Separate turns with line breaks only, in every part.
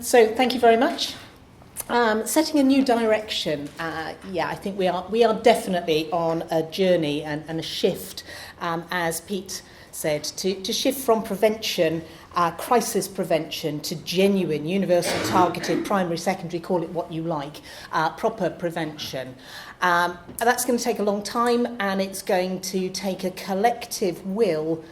So thank you very much. Setting a new direction. I think we are definitely on a journey and a shift, as Pete said, to shift from prevention, crisis prevention, to genuine, universal, targeted, primary, secondary, call it what you like, proper prevention. That's going to take a long time, and it's going to take a collective will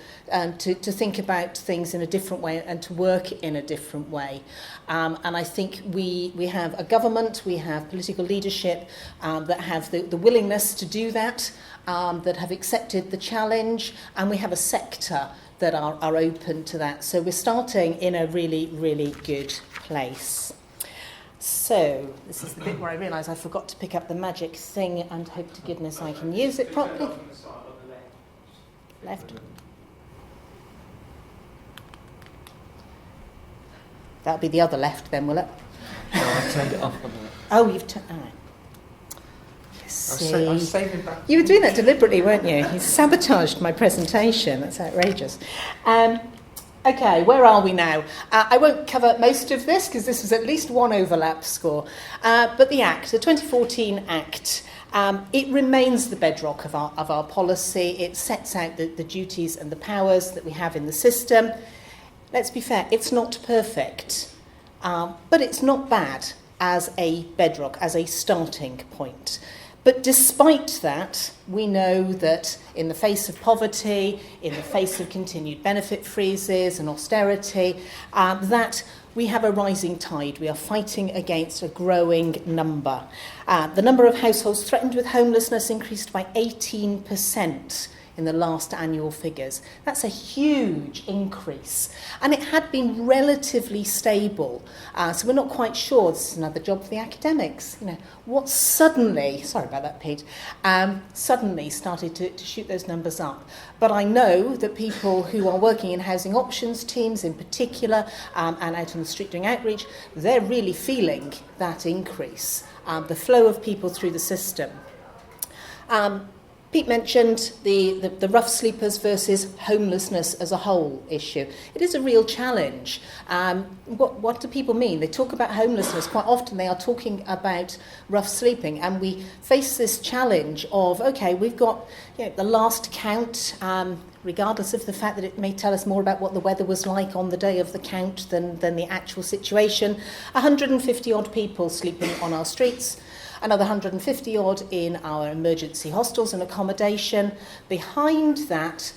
to think about things in a different way and to work in a different way. And I think we have a government, we have political leadership that have the willingness to do that, that have accepted the challenge, and we have a sector that are open to that. So we're starting in a really, really good place. So this is the bit where I realise I forgot to pick up the magic thing, and hope to goodness I can use it properly. Left. That'll be the other left then, will it?
No, I turned it off.
Oh, you've turned... All right.
I was saving back.
You were doing that deliberately, weren't you? You sabotaged my presentation. That's outrageous. Okay, where are we now? I won't cover most of this because this was at least one overlap score. But the Act, the 2014 Act, it remains the bedrock of our policy. It sets out the duties and the powers that we have in the system. Let's be fair, it's not perfect, but it's not bad as a bedrock, as a starting point. But despite that, we know that in the face of poverty, in the face of continued benefit freezes and austerity, that we have a rising tide. We are fighting against a growing number. The number of households threatened with homelessness increased by 18% in the last annual figures. That's a huge increase. And it had been relatively stable. So we're not quite sure. This is another job for the academics. You know, what suddenly, sorry about that, Pete, suddenly started to shoot those numbers up. But I know that people who are working in housing options teams in particular, and out on the street doing outreach, they're really feeling that increase, the flow of people through the system. Pete mentioned the rough sleepers versus homelessness as a whole issue. It is a real challenge. What do people mean? They talk about homelessness. Quite often they are talking about rough sleeping, and we face this challenge of, okay, we've got the last count, regardless of the fact that it may tell us more about what the weather was like on the day of the count than the actual situation. 150 odd people sleeping on our streets. Another 150 odd in our emergency hostels and accommodation. Behind that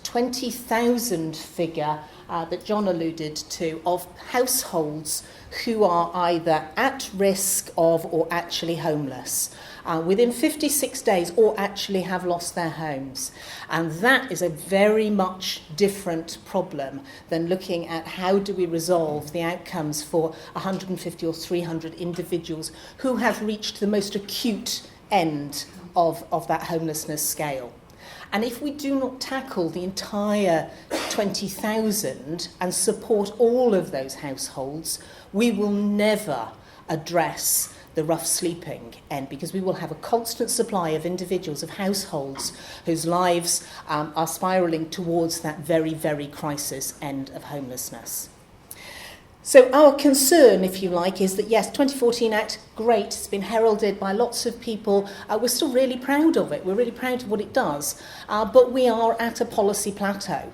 20,000 figure that John alluded to of households who are either at risk of or actually homeless within 56 days or actually have lost their homes. And that is a very much different problem than looking at how do we resolve the outcomes for 150 or 300 individuals who have reached the most acute end of that homelessness scale. And if we do not tackle the entire 20,000 and support all of those households, we will never address the rough sleeping end, because we will have a constant supply of individuals, of households whose lives are spiralling towards that very, very crisis end of homelessness. So our concern, if you like, is that yes, 2014 Act, great, it's been heralded by lots of people. We're still really proud of it. We're really proud of what it does. But we are at a policy plateau.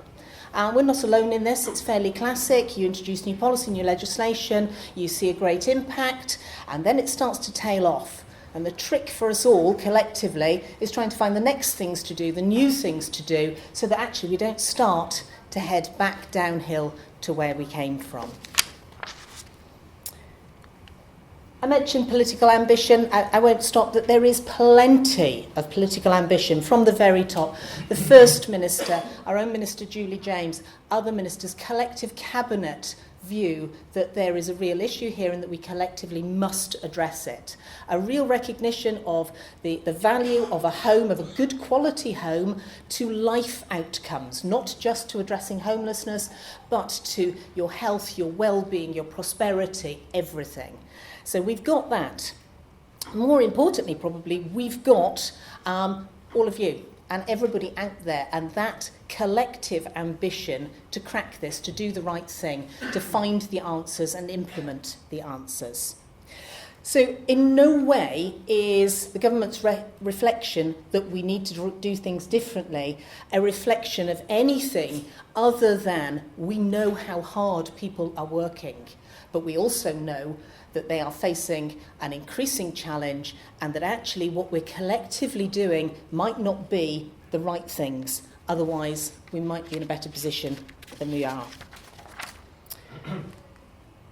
We're not alone in this. It's fairly classic. You introduce new policy, new legislation, you see a great impact, and then it starts to tail off. And the trick for us all, collectively, is trying to find the next things to do, the new things to do, so that actually we don't start to head back downhill to where we came from. I mentioned political ambition. I won't stop that there is plenty of political ambition from the very top. The First Minister, our own Minister Julie James, other ministers, collective cabinet view that there is a real issue here and that we collectively must address it. A real recognition of the value of a home, of a good quality home, to life outcomes, not just to addressing homelessness, but to your health, your well-being, your prosperity, everything. So we've got that. More importantly, probably, we've got all of you. and everybody out there, and that collective ambition to crack this, to do the right thing, to find the answers and implement the answers. So in no way is the government's reflection that we need to do things differently a reflection of anything other than we know how hard people are working, but we also know that they are facing an increasing challenge, and that actually what we're collectively doing might not be the right things. Otherwise, we might be in a better position than we are.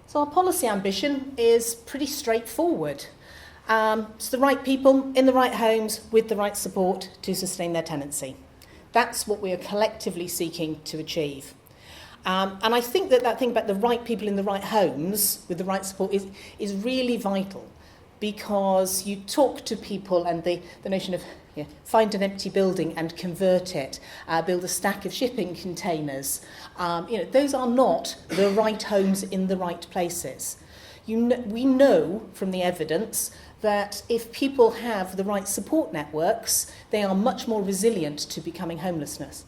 So our policy ambition is pretty straightforward. It's the right people in the right homes with the right support to sustain their tenancy. That's what we are collectively seeking to achieve. And I think that thing about the right people in the right homes with the right support is really vital, because you talk to people and the notion of find an empty building and convert it, build a stack of shipping containers. Those are not the right homes in the right places. We know from the evidence that if people have the right support networks, they are much more resilient to becoming homeless.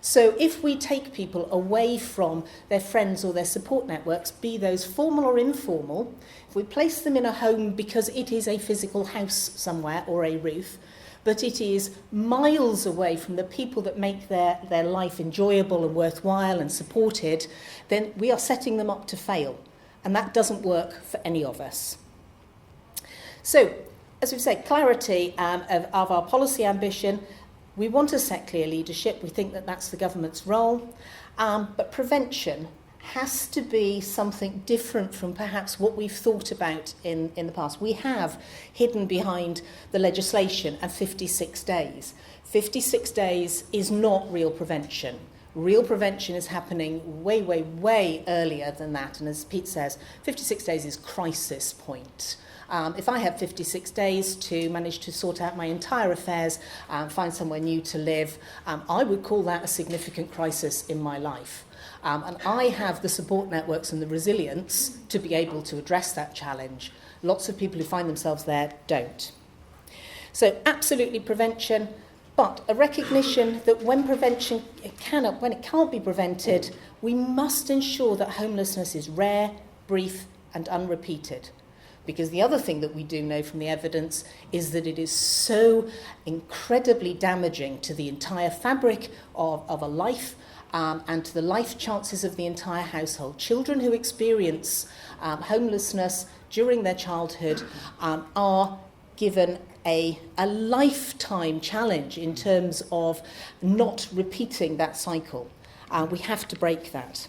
So if we take people away from their friends or their support networks, be those formal or informal, if we place them in a home because it is a physical house somewhere or a roof, but it is miles away from the people that make their life enjoyable and worthwhile and supported, then we are setting them up to fail. And that doesn't work for any of us. So, as we've said, clarity of our policy ambition. We want to set clear leadership. We think that that's the government's role. But prevention has to be something different from perhaps what we've thought about in the past. We have hidden behind the legislation and 56 days. 56 days is not real prevention. Real prevention is happening way, way, way earlier than that. And as Pete says, 56 days is crisis point. If I have 56 days to manage to sort out my entire affairs, find somewhere new to live, I would call that a significant crisis in my life. And I have the support networks and the resilience to be able to address that challenge. Lots of people who find themselves there don't. So absolutely prevention, but a recognition that when it can't be prevented, we must ensure that homelessness is rare, brief, and unrepeated. Because the other thing that we do know from the evidence is that it is so incredibly damaging to the entire fabric of a life and to the life chances of the entire household. Children who experience homelessness during their childhood are given a lifetime challenge in terms of not repeating that cycle. We have to break that.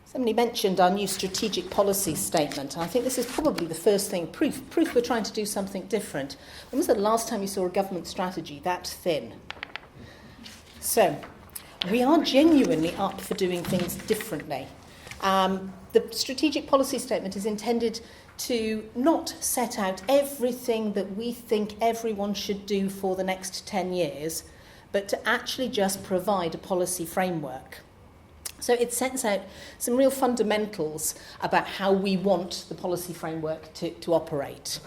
Somebody mentioned our new strategic policy statement. I think this is probably the first thing, proof we're trying to do something different. When was the last time you saw a government strategy that thin? So, we are genuinely up for doing things differently. The strategic policy statement is intended to not set out everything that we think everyone should do for the next 10 years, but to actually just provide a policy framework. So it sets out some real fundamentals about how we want the policy framework to operate.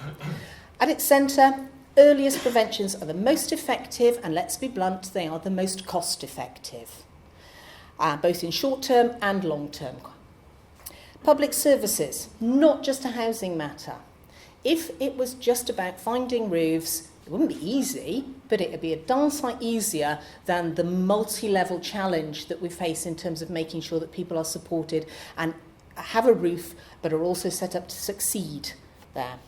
At its centre, earliest preventions are the most effective, and let's be blunt, they are the most cost effective, both in short term and long term. Public services, not just a housing matter. If it was just about finding roofs, it wouldn't be easy, but it would be a darn sight easier than the multi-level challenge that we face in terms of making sure that people are supported and have a roof, but are also set up to succeed there.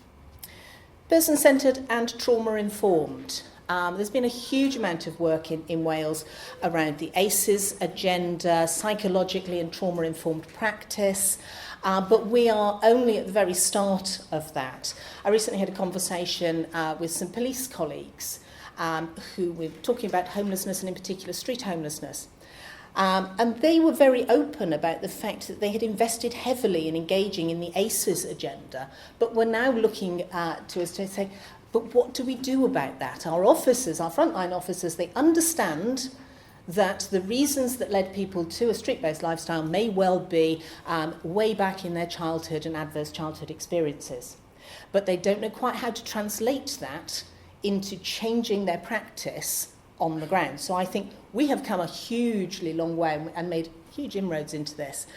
Person-centred and trauma-informed. There's been a huge amount of work in Wales around the ACEs agenda, psychologically and trauma-informed practice, but we are only at the very start of that. I recently had a conversation with some police colleagues who were talking about homelessness, and in particular street homelessness. And they were very open about the fact that they had invested heavily in engaging in the ACEs agenda, but were now looking to us to say, but what do we do about that? Our officers, our frontline officers, they understand that the reasons that led people to a street-based lifestyle may well be way back in their childhood and adverse childhood experiences. but they don't know quite how to translate that into changing their practice on the ground. So I think we have come a hugely long way and made huge inroads into this,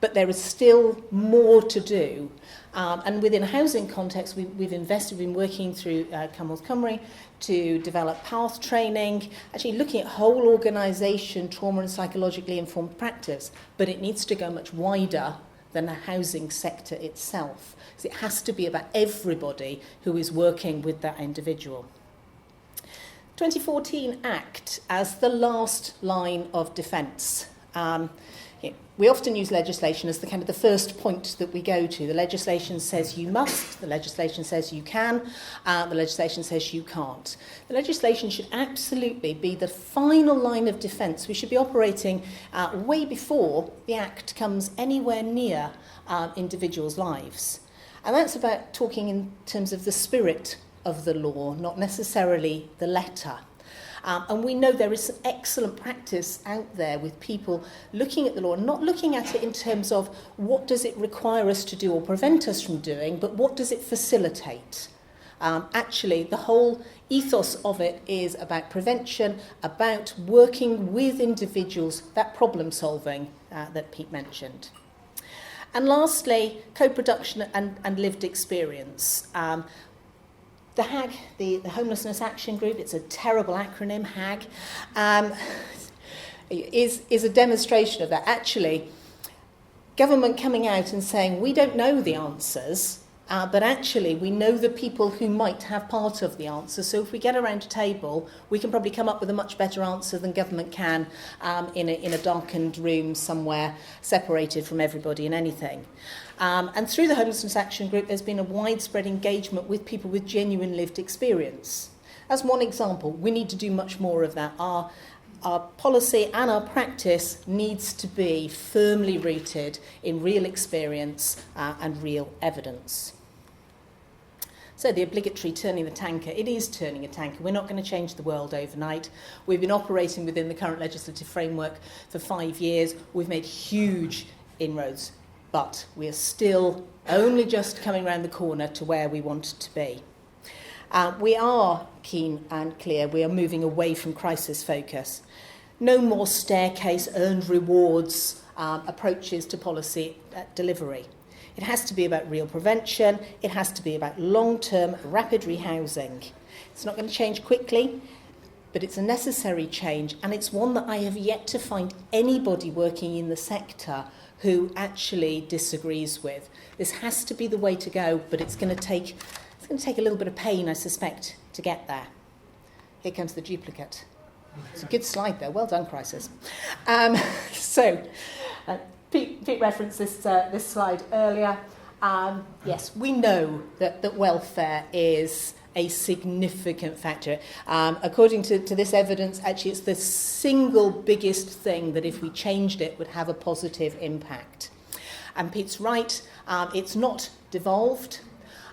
but there is still more to do. And within a housing context, we've been working through Cymru's Cymru to develop path training, actually looking at whole organisation, trauma and psychologically informed practice, but it needs to go much wider than the housing sector itself. So it has to be about everybody who is working with that individual. 2014 Act as the last line of defence. We often use legislation as the kind of the first point that we go to. The legislation says you must, the legislation says you can, the legislation says you can't. The legislation should absolutely be the final line of defence. We should be operating way before the Act comes anywhere near individuals' lives. And that's about talking in terms of the spirit of the law, not necessarily the letter. And we know there is some excellent practice out there with people looking at the law, not looking at it in terms of what does it require us to do or prevent us from doing, but what does it facilitate. Actually, the whole ethos of it is about prevention, about working with individuals, that problem solving that Pete mentioned. And lastly, co-production and lived experience. The HAG, the Homelessness Action Group, it's a terrible acronym, HAG, is a demonstration of that. Actually, government coming out and saying, we don't know the answers, but actually we know the people who might have part of the answer. So if we get around a table, we can probably come up with a much better answer than government can in a darkened room somewhere, separated from everybody and anything. And through the Homelessness Action Group, there's been a widespread engagement with people with genuine lived experience. As one example, we need to do much more of that. Our policy and our practice needs to be firmly rooted in real experience and real evidence. So the obligatory turning the tanker, it is turning a tanker. We're not going to change the world overnight. We've been operating within the current legislative framework for 5 years. We've made huge inroads, but we are still only just coming around the corner to where we want to be. We are keen and clear. We are moving away from crisis focus. No more staircase earned rewards approaches to policy delivery. It has to be about real prevention. It has to be about long-term rapid rehousing. It's not going to change quickly, but it's a necessary change, and it's one that I have yet to find anybody working in the sector who actually disagrees with. This has to be the way to go, but it's going to take a little bit of pain, I suspect, to get there. Here comes the duplicate. It's a good slide there. Well done, Crisis. Pete referenced this slide earlier. Yes, we know that welfare is a significant factor. According to this evidence, actually it's the single biggest thing that if we changed it would have a positive impact. And Pete's right, it's not devolved,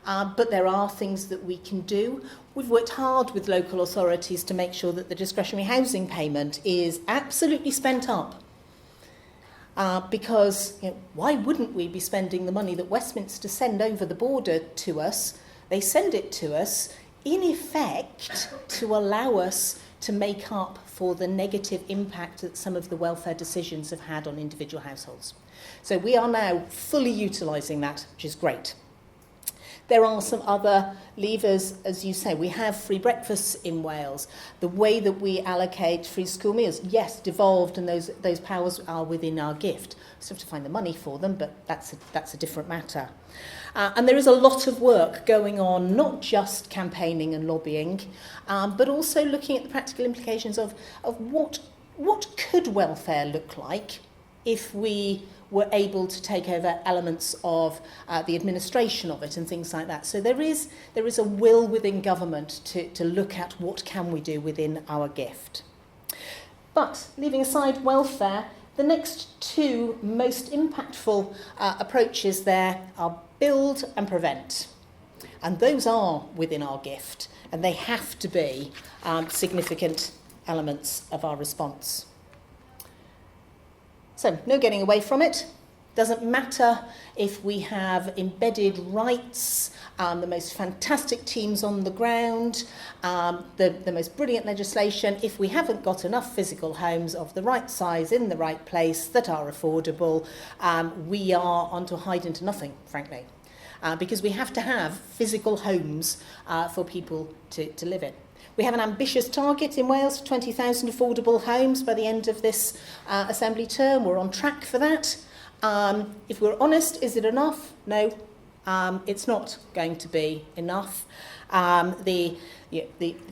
but there are things that we can do. We've worked hard with local authorities to make sure that the discretionary housing payment is absolutely spent up. Because why wouldn't we be spending the money that Westminster send over the border to us? They send it to us, in effect, to allow us to make up for the negative impact that some of the welfare decisions have had on individual households. So we are now fully utilising that, which is great. There are some other levers, as you say. We have free breakfasts in Wales. The way that we allocate free school meals, yes, devolved, and those powers are within our gift. We still have to find the money for them, but that's a different matter. And there is a lot of work going on, not just campaigning and lobbying, but also looking at the practical implications of what could welfare look like if we were able to take over elements of the administration of it and things like that. So there is a will within government to look at what can we do within our gift. But leaving aside welfare, the next two most impactful approaches there are build and prevent. And those are within our gift, and they have to be significant elements of our response. So, no getting away from it. Doesn't matter if we have embedded rights, the most fantastic teams on the ground, the most brilliant legislation. If we haven't got enough physical homes of the right size in the right place that are affordable, we are on to hide into nothing, frankly. Because we have to have physical homes for people to live in. We have an ambitious target in Wales for 20,000 affordable homes by the end of this Assembly term. We're on track for that. If we're honest, is it enough? No, it's not going to be enough. The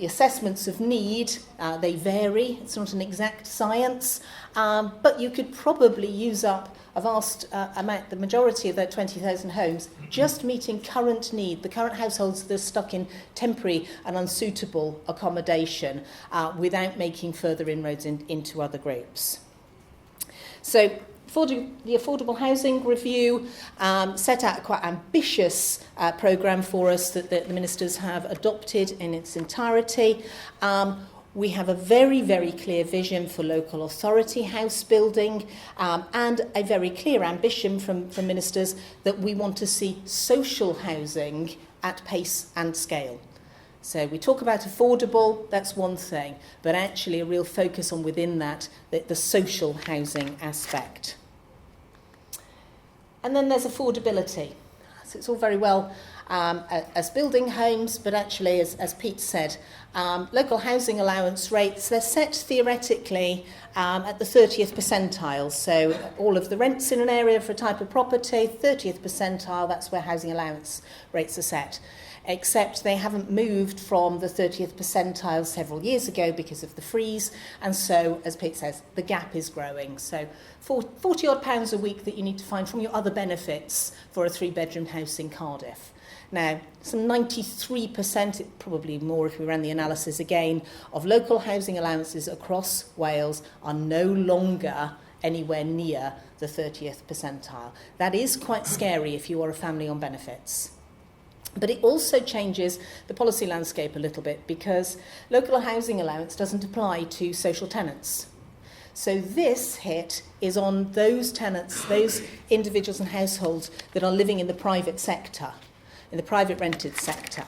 assessments of need, they vary. It's not an exact science, but you could probably use up a vast amount, the majority of that 20,000 homes, just meeting current need, the current households that are stuck in temporary and unsuitable accommodation without making further inroads into other groups. So the Affordable Housing Review set out a quite ambitious programme for us that the ministers have adopted in its entirety. We have a very, very clear vision for local authority house building and a very clear ambition from ministers that we want to see social housing at pace and scale. So we talk about affordable, that's one thing, but actually a real focus on within that, the social housing aspect. And then there's affordability. So it's all very well as building homes, but actually, as Pete said, local housing allowance rates, they're set theoretically at the 30th percentile. So all of the rents in an area for a type of property, 30th percentile, that's where housing allowance rates are set. Except they haven't moved from the 30th percentile several years ago because of the freeze. And so, as Pete says, the gap is growing. So £40 odd a week that you need to find from your other benefits for a 3-bedroom house in Cardiff. Now, some 93%, probably more if we ran the analysis again, of local housing allowances across Wales are no longer anywhere near the 30th percentile. That is quite scary if you are a family on benefits. But it also changes the policy landscape a little bit because local housing allowance doesn't apply to social tenants. So this hit is on those tenants, those individuals and households that are living in the private sector, in the private rented sector.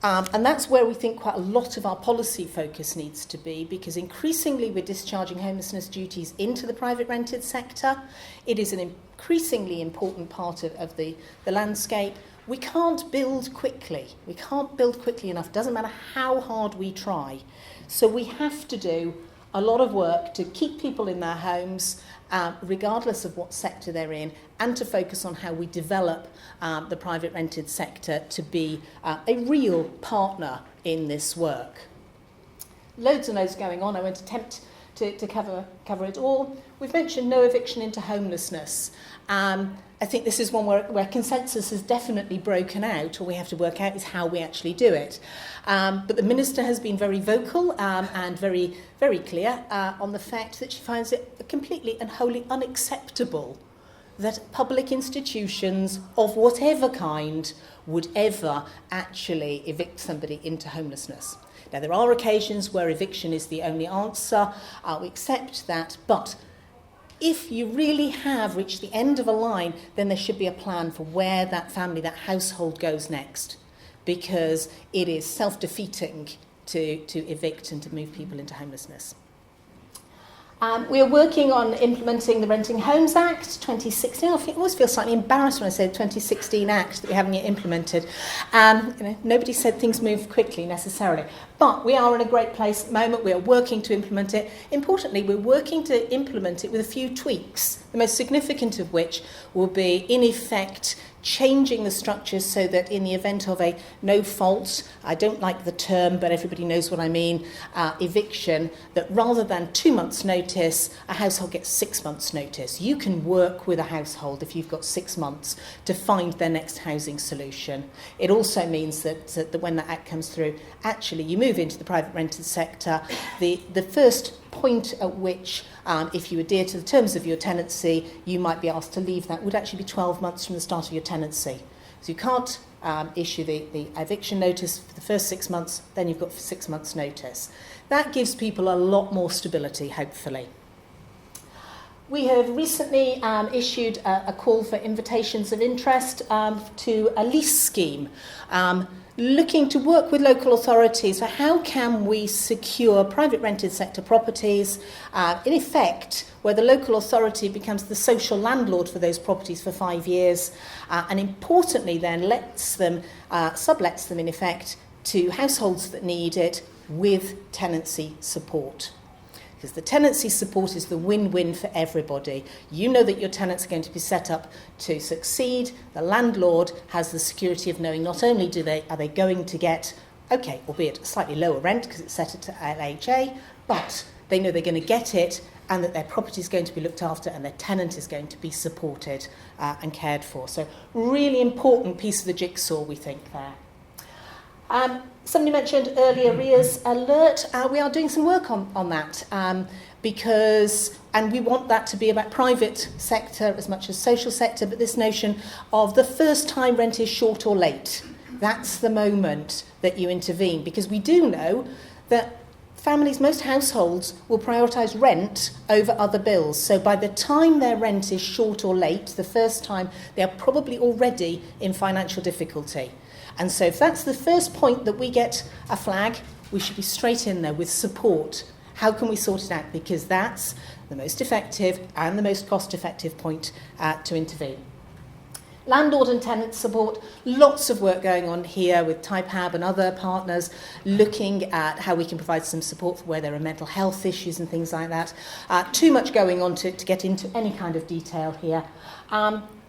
And that's where we think quite a lot of our policy focus needs to be, because increasingly we're discharging homelessness duties into the private rented sector. It is an increasingly important part of the landscape. We can't build quickly. We can't build quickly enough. Doesn't matter how hard we try. So we have to do a lot of work to keep people in their homes, regardless of what sector they're in, and to focus on how we develop the private rented sector to be a real partner in this work. Loads and loads going on. I won't attempt to cover it all. We've mentioned no eviction into homelessness. I think this is one where consensus has definitely broken out. All we have to work out is how we actually do it. But the Minister has been very vocal and very, very clear on the fact that she finds it completely and wholly unacceptable that public institutions of whatever kind would ever actually evict somebody into homelessness. Now, there are occasions where eviction is the only answer. We accept that, but if you really have reached the end of a line, then there should be a plan for where that family, that household goes next, because it is self-defeating to evict and to move people into homelessness. We are working on implementing the Renting Homes Act 2016. I always feel slightly embarrassed when I say the 2016 Act that we haven't yet implemented. Nobody said things move quickly necessarily. But we are in a great place at the moment. We are working to implement it. Importantly, we're working to implement it with a few tweaks, the most significant of which will be, in effect, changing the structures so that in the event of a no-fault, I don't like the term, but everybody knows what I mean, eviction, that rather than 2 months' notice, a household gets 6 months' notice. You can work with a household if you've got 6 months to find their next housing solution. It also means that when that act comes through, actually you move into the private rented sector. The first point at which, if you adhere to the terms of your tenancy, you might be asked to leave that would actually be 12 months from the start of your tenancy. So you can't issue the eviction notice for the first 6 months, then you've got 6 months notice. That gives people a lot more stability, hopefully. We have recently issued a call for invitations of interest to a lease scheme, looking to work with local authorities for how can we secure private rented sector properties, in effect, where the local authority becomes the social landlord for those properties for 5 years, and importantly then sublets them in effect to households that need it with tenancy support. Because the tenancy support is the win-win for everybody. You know that your tenants are going to be set up to succeed. The landlord has the security of knowing not only are they going to get, okay, albeit a slightly lower rent because it's set at LHA, but they know they're going to get it and that their property is going to be looked after and their tenant is going to be supported and cared for. So really important piece of the jigsaw, we think, there. Somebody mentioned earlier arrears alert. We are doing some work on that because we want that to be about private sector as much as social sector, but this notion of the first time rent is short or late. That's the moment that you intervene, because we do know that families, most households, will prioritise rent over other bills. So by the time their rent is short or late, the first time, they are probably already in financial difficulty. And so if that's the first point that we get a flag, we should be straight in there with support. How can we sort it out? Because that's the most effective and the most cost-effective point to intervene. Landlord and tenant support, lots of work going on here with TypeHab and other partners looking at how we can provide some support for where there are mental health issues and things like that. Too much going on to get into any kind of detail here.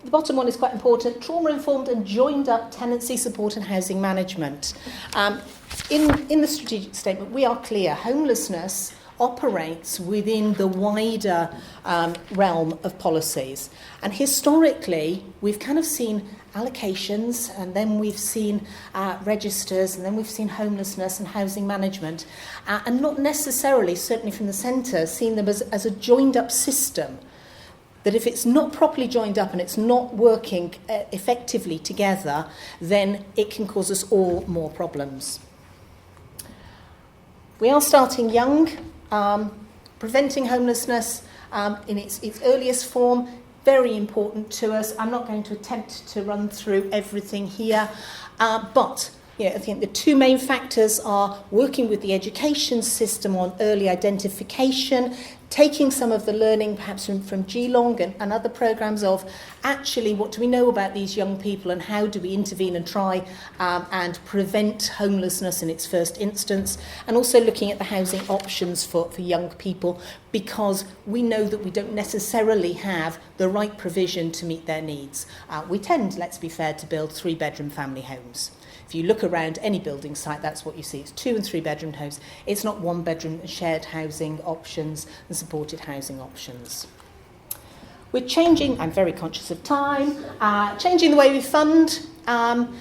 The bottom one is quite important: trauma-informed and joined-up tenancy support and housing management. In the strategic statement, we are clear: homelessness operates within the wider realm of policies. And historically, we've kind of seen allocations, and then we've seen registers, and then we've seen homelessness and housing management, and not necessarily, certainly from the centre, seen them as a joined-up system. That if it's not properly joined up and it's not working effectively together, then it can cause us all more problems. We are starting young, preventing homelessness in its earliest form, very important to us. I'm not going to attempt to run through everything here, but I think the two main factors are working with the education system on early identification, taking some of the learning perhaps from Geelong and other programmes of actually what do we know about these young people and how do we intervene and try and prevent homelessness in its first instance, and also looking at the housing options for young people, because we know that we don't necessarily have the right provision to meet their needs. We tend, let's be fair, to build 3-bedroom family homes. If you look around any building site, that's what you see. It's 2- and 3-bedroom homes. It's not 1-bedroom shared housing options and supported housing options. We're changing, I'm very conscious of time, changing the way we fund. And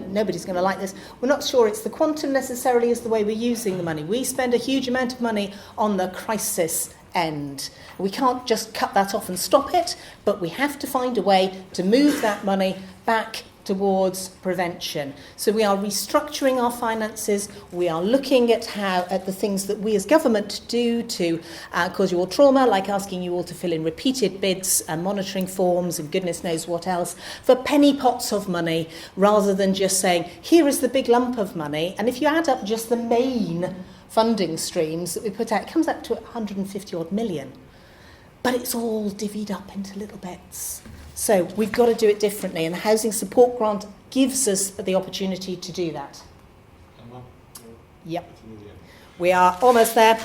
nobody's going to like this. We're not sure it's the quantum necessarily as the way we're using the money. We spend a huge amount of money on the crisis end. We can't just cut that off and stop it, but we have to find a way to move that money back towards prevention. So we are restructuring our finances. We are looking at the things that we as government do to cause you all trauma, like asking you all to fill in repeated bids and monitoring forms and goodness knows what else, for penny pots of money, rather than just saying, here is the big lump of money. And if you add up just the main funding streams that we put out, it comes up to 150 odd million. But it's all divvied up into little bits. So we've got to do it differently, and the Housing Support Grant gives us the opportunity to do that. Yep. We are almost there.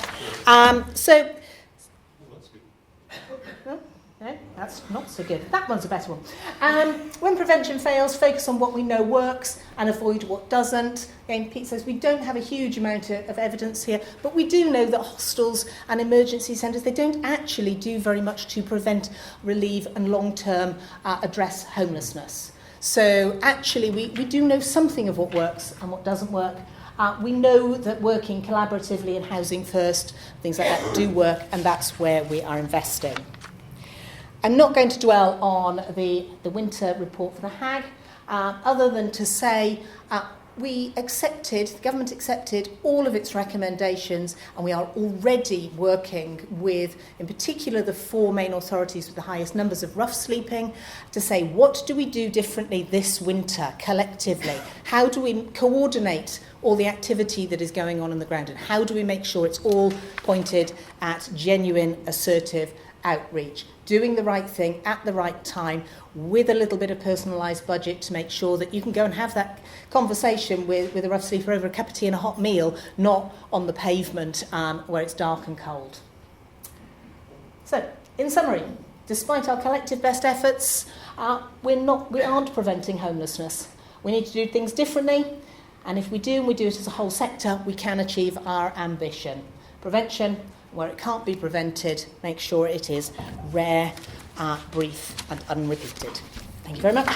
No, that's not so good. That one's a better one. When prevention fails, focus on what we know works and avoid what doesn't. Again, Pete says we don't have a huge amount of evidence here, but we do know that hostels and emergency centres, they don't actually do very much to prevent, relieve and long-term address homelessness. So actually we do know something of what works and what doesn't work. We know that working collaboratively in Housing First, things like that do work, and that's where we are investing. I'm not going to dwell on the winter report for the HAG, other than to say the government accepted all of its recommendations, and we are already working with, in particular, the 4 main authorities with the highest numbers of rough sleeping to say, what do we do differently this winter collectively? How do we coordinate all the activity that is going on the ground, and how do we make sure it's all pointed at genuine, assertive outreach, doing the right thing at the right time with a little bit of personalised budget to make sure that you can go and have that conversation with a rough sleeper over a cup of tea and a hot meal, not on the pavement where it's dark and cold. So, in summary, despite our collective best efforts, we aren't preventing homelessness. We need to do things differently, and if we do, and we do it as a whole sector, we can achieve our ambition. Prevention, where it can't be prevented, make sure it is rare, brief and unrepeated. Thank you very much.